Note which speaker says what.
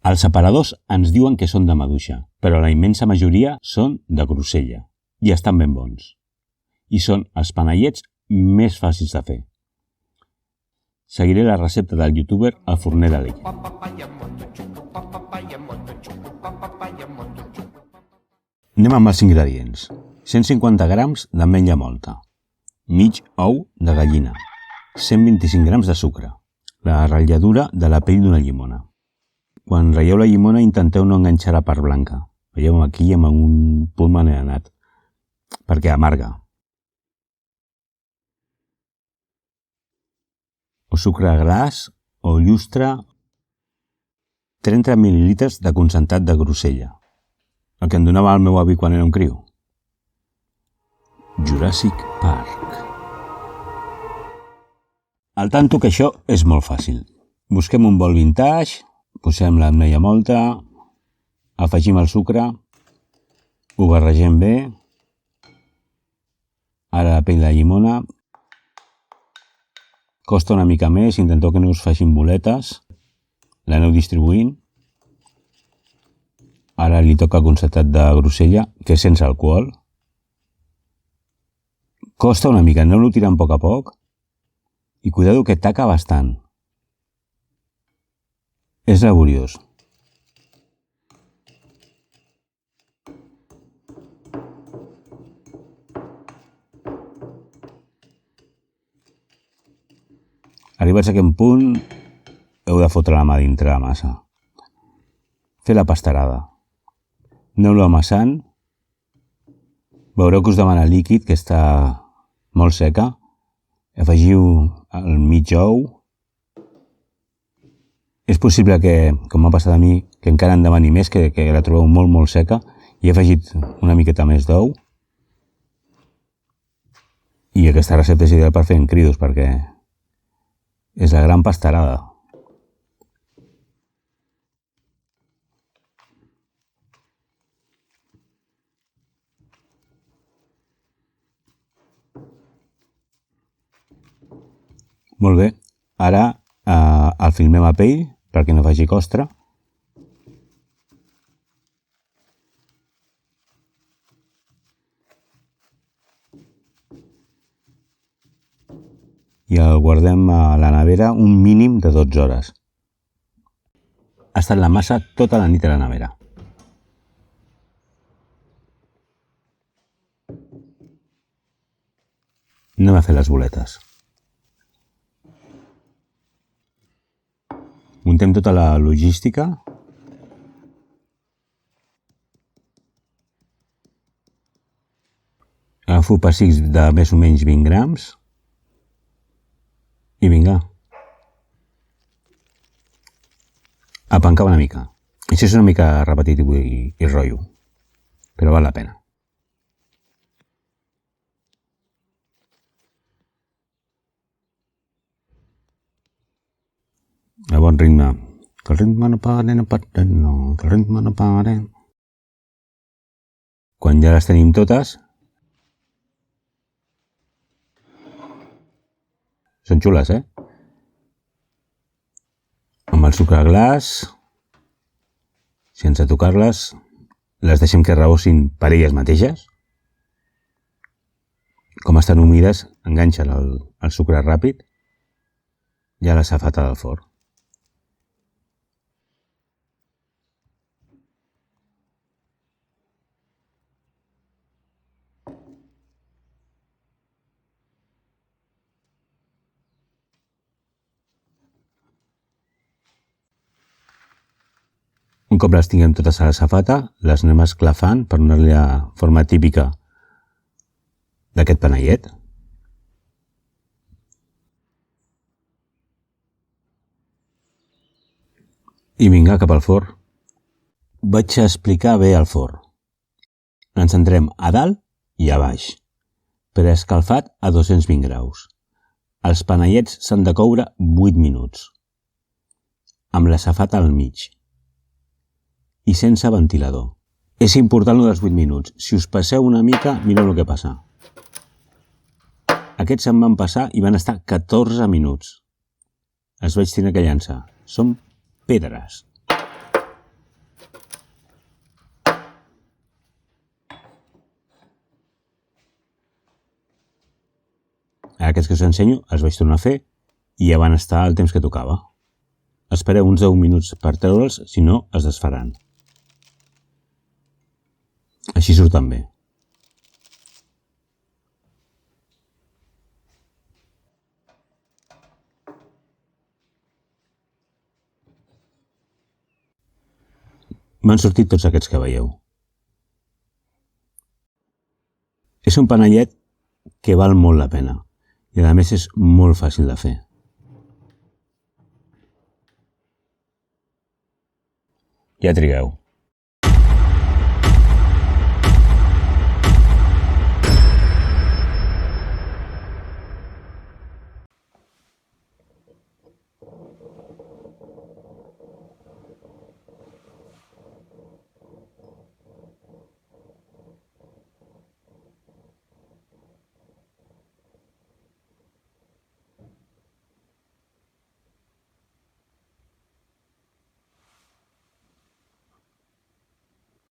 Speaker 1: Els separadors ens diuen que són de maduixa, però la immensa majoria són de grosella i estan ben bons. I són els panellets més fàcils de fer. Seguiré la recepta del youtuber El Forner de l'Ell. Anem amb els ingredients. 150 grams d'ametlla mòlta, mig ou de gallina, 125 grams de sucre, la ratlladura de la pell d'una llimona. Quan ratlleu la llimona intenteu no enganxar la part blanca. Veieu aquí amb un punt maneranat, perquè amarga. O sucre glaç o llustre, 30 mil·lilitres de concentrat de grosella, el que em donava el meu avi quan era un criu. Jurassic Park. Al tanto que això és molt fàcil. Busquem un bol vintage, posem l'ametlla mòlta, afegim el sucre, ho barregem bé, ara la pell de llimona, costa una mica més, intenteu que no us facin boletes, l'aneu distribuint, ara li toca concentrat de grosella, que és sense alcohol, costa una mica, aneu-lo tirant a poc, i cuidado que taca bastant. És laboriós. Arribats a aquest punt, heu de fotre la mà dintre la massa. Fer la pastarada. Aneu-lo amassant. Veureu que us demana líquid, que està molt seca. Afegiu el mig ou. És possible que, com m'ha passat a mi, que encara en demani més, que la trobeu molt seca, i he afegit una miqueta més d'ou. I aquesta recepta és ideal per fer en cridos, perquè és la gran pastarada. Molt bé, ara el filmem a pell perquè no faci costra. I el guardem a la nevera un mínim de 12 hores. Ha estat la massa tota la nit a la nevera. Anem a fer les boletes. Muntem tota la logística. Agafo pessics de més o menys 20 grams. I vinga. A pencar una mica. Això és una mica repetitiu i rotllo, però val la pena. A bon ritme. Que el ritme no pare, que el ritme no pare. Quan ja les tenim totes, són xules, Amb el sucre glaç, sense tocar-les, les deixem que rebossin per elles mateixes. Com estan humides, enganxen el sucre ràpid i a la safata del forn. Un cop les tinguem totes a la safata, les anem esclafant per donar-li la forma típica d'aquest panellet. I vinga, cap al forn. Vaig a explicar bé el forn. Ens centrem a dalt i a baix, preescalfat a 220 graus. Els panellets s'han de coure 8 minuts, amb la safata al mig i sense ventilador. És important lo dels 8 minuts. Si us passeu una mica, mireu el que passa. Aquests se'n van passar i van estar 14 minuts. Els vaig tenir que llançar. Són pedres. Aquests que us ensenyo els vaig tornar a fer i ja van estar el temps que tocava. Espereu uns 10 minuts per treure'ls, si no es desfaran. Així surten bé. M'han sortit tots aquests que veieu. És un panellet que val molt la pena i a més és molt fàcil de fer. Ja trigueu.